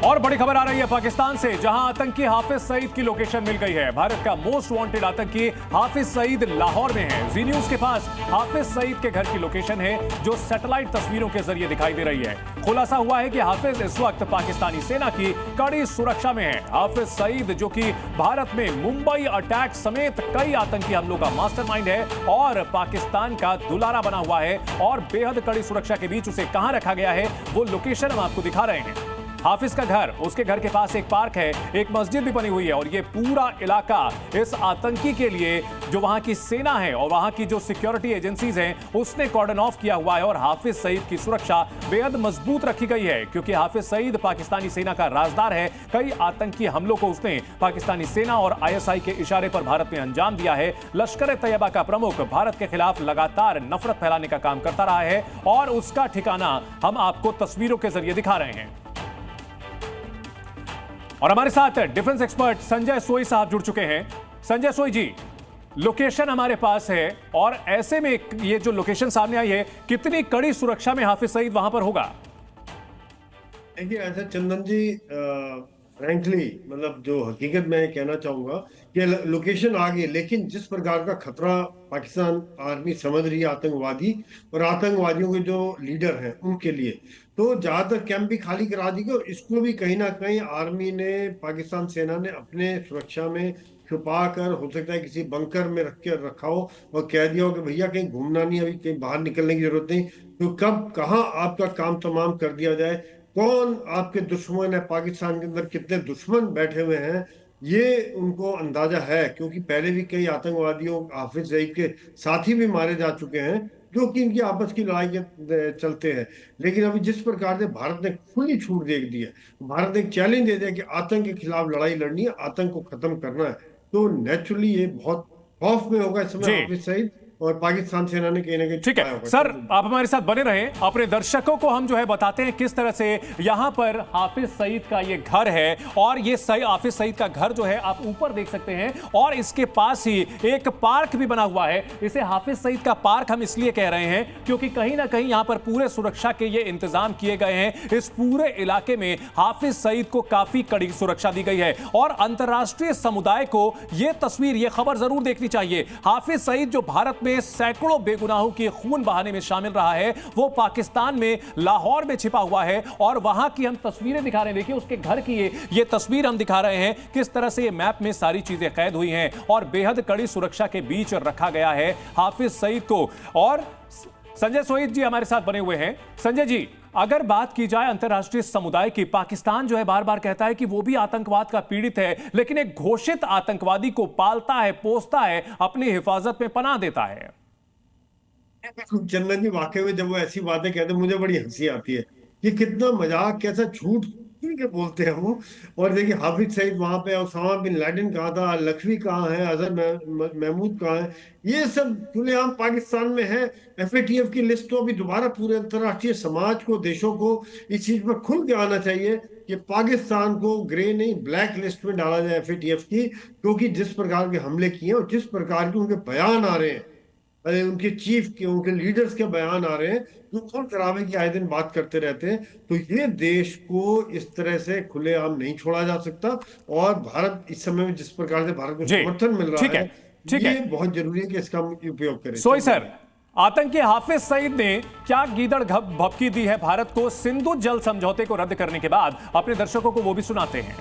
और बड़ी खबर आ रही है पाकिस्तान से, जहां आतंकी हाफिज सईद की लोकेशन मिल गई है। भारत का मोस्ट वांटेड आतंकी हाफिज सईद लाहौर में है। जी न्यूज के पास हाफिज सईद के घर की लोकेशन है, जो सैटेलाइट तस्वीरों के जरिए दिखाई दे रही है। खुलासा हुआ है कि हाफिज इस वक्त पाकिस्तानी सेना की कड़ी सुरक्षा में है। हाफिज सईद, जो कि भारत में मुंबई अटैक समेत कई आतंकी हमलों का मास्टरमाइंड है और पाकिस्तान का दुलारा बना हुआ है, और बेहद कड़ी सुरक्षा के बीच उसे कहां रखा गया है वो लोकेशन हम आपको दिखा रहे हैं। हाफिज का घर, उसके घर के पास एक पार्क है, एक मस्जिद भी बनी हुई है, और ये पूरा इलाका इस आतंकी के लिए जो वहां की सेना है और वहां की जो सिक्योरिटी एजेंसीज हैं उसने कॉर्डन ऑफ किया हुआ है। और हाफिज सईद की सुरक्षा बेहद मजबूत रखी गई है, क्योंकि हाफिज सईद पाकिस्तानी सेना का राजदार है। कई आतंकी हमलों को उसने पाकिस्तानी सेना और ISI के इशारे पर भारत में अंजाम दिया है। लश्कर तैयबा का प्रमुख भारत के खिलाफ लगातार नफरत फैलाने का काम करता रहा है, और उसका ठिकाना हम आपको तस्वीरों के जरिए दिखा रहे हैं। और हमारे साथ डिफेंस एक्सपर्ट संजय सोई साहब जुड़ चुके हैं। संजय सोई जी, लोकेशन हमारे पास है, और ऐसे में ये जो लोकेशन सामने आई है, कितनी कड़ी सुरक्षा में हाफिज सईद वहां पर होगा? देखिए, ऐसा चंदन जी, फ्रैंकली मतलब जो हकीकत मैं कहना चाहूंगा कि लोकेशन आ गई, लेकिन जिस प्रकार का खतरा पाकिस्तान आर्मी समझ रही है आतंकवादी और आतंकवादियों के जो लीडर हैं उनके लिए, तो ज्यादातर कैंप भी खाली करा दी गए। और इसको भी कहीं ना कहीं आर्मी ने, पाकिस्तान सेना ने अपने सुरक्षा में छुपा कर, हो सकता है किसी बंकर में रख के रखा हो और कह दिया हो कि भैया कहीं घूमना नहीं, अभी कहीं बाहर निकलने की जरूरत नहीं, तो कब कहाँ आपका काम तमाम कर दिया जाए, कौन आपके दुश्मन है, पाकिस्तान के अंदर कितने दुश्मन बैठे हुए हैं, ये उनको अंदाजा है। क्योंकि पहले भी कई आतंकवादियों, हाफिज सईद के साथी भी मारे जा चुके हैं, जो कि इनकी आपस की लड़ाई के चलते हैं। लेकिन अभी जिस प्रकार से भारत ने खुली छूट दे दी है, भारत ने एक चैलेंज दे दिया कि आतंक के खिलाफ लड़ाई लड़नी है, आतंक को खत्म करना है, तो नेचुरली ये बहुत खौफ में होगा इस समय हाफिज सईद, और पाकिस्तान सेना ने कहीं ना कहीं। ठीक है सर, आप हमारे साथ बने रहें। अपने दर्शकों को हम जो है बताते हैं किस तरह से यहां पर हाफिज सईद का ये घर है, और ये हाफिज सईद का घर जो है आप ऊपर देख सकते हैं, और इसके पास ही एक पार्क भी बना हुआ है। इसे हाफिज सईद का पार्क हम इसलिए कह रहे हैं क्योंकि कहीं ना कहीं यहां पर पूरे सुरक्षा के ये इंतजाम किए गए हैं। इस पूरे इलाके में हाफिज सईद को काफी कड़ी सुरक्षा दी गई है, और अंतरराष्ट्रीय समुदाय को यह तस्वीर, यह खबर जरूर देखनी चाहिए। हाफिज सईद जो भारत में सैकड़ों बेगुनाहों के खून बहाने में शामिल रहा है, वो पाकिस्तान में लाहौर में छिपा हुआ है, और वहां की हम तस्वीरें दिखा रहे हैं। देखिए उसके घर की ये तस्वीर हम दिखा रहे हैं, किस तरह से ये मैप में सारी चीजें कैद हुई हैं, और बेहद कड़ी सुरक्षा के बीच रखा गया है हाफिज सईद को। और संजय सोई जी हमारे साथ बने हुए हैं। संजय जी, अगर बात की जाए अंतरराष्ट्रीय समुदाय की, पाकिस्तान जो है बार बार कहता है कि वो भी आतंकवाद का पीड़ित है, लेकिन एक घोषित आतंकवादी को पालता है, पोसता है, अपनी हिफाजत में पनाह देता है। चंदन जी, वाकई में जब वो ऐसी बातें कहते हैं मुझे बड़ी हंसी आती है कि कितना मजाक, कैसा झूठ के बोलते हैं वो। और देखिए, हाफिज सईद वहां पे, उसामा बिन लादेन कहाँ था, लखवी कहाँ है, अजहर महमूद कहाँ है, ये सब खुलेआम पाकिस्तान में है। FATF की लिस्ट तो अभी दोबारा पूरे अंतरराष्ट्रीय समाज को, देशों को इस चीज पर खुल के आना चाहिए कि पाकिस्तान को ग्रे नहीं ब्लैक लिस्ट में डाला जाए FATF की। क्योंकि जिस प्रकार के हमले किए और जिस प्रकार के उनके बयान आ रहे हैं, अरे उनके चीफ के, उनके लीडर्स के बयान आ रहे हैं जो खून खराबे की आए दिन बात करते रहते हैं, तो ये देश को इस तरह से खुलेआम नहीं छोड़ा जा सकता। और भारत इस समय में जिस प्रकार से भारत को समर्थन मिल रहा है, ये बहुत जरूरी है कि इसका उपयोग करें। सोई सर, आतंकी हाफिज सईद ने क्या गीदड़ भभकी दी है भारत को सिंधु जल समझौते को रद्द करने के बाद? अपने दर्शकों को वो भी सुनाते हैं।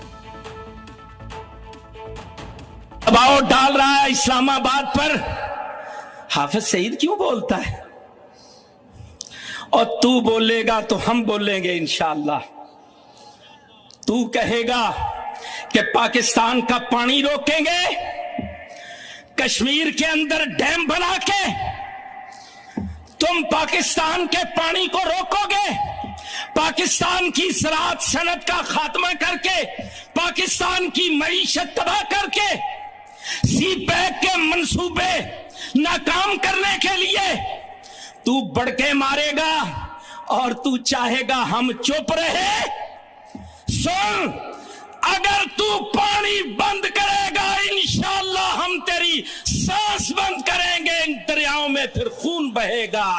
दबाव डाल रहा है इस्लामाबाद पर, हाफिज सईद क्यों बोलता है? और तू बोलेगा तो हम बोलेंगे इंशाअल्लाह। तू कहेगा कि पाकिस्तान का पानी रोकेंगे, कश्मीर के अंदर डैम बना के तुम पाकिस्तान के पानी को रोकोगे, पाकिस्तान की ज़राअत सनत का खात्मा करके, पाकिस्तान की मईशत तबाह करके, CPEC के मंसूबे नाकाम करने के लिए तू बढ़ के मारेगा, और तू चाहेगा हम चुप रहे। सुन, अगर तू पानी बंद करेगा, इंशाअल्लाह हम तेरी सांस बंद करेंगे, इन दरियाओं में फिर खून बहेगा।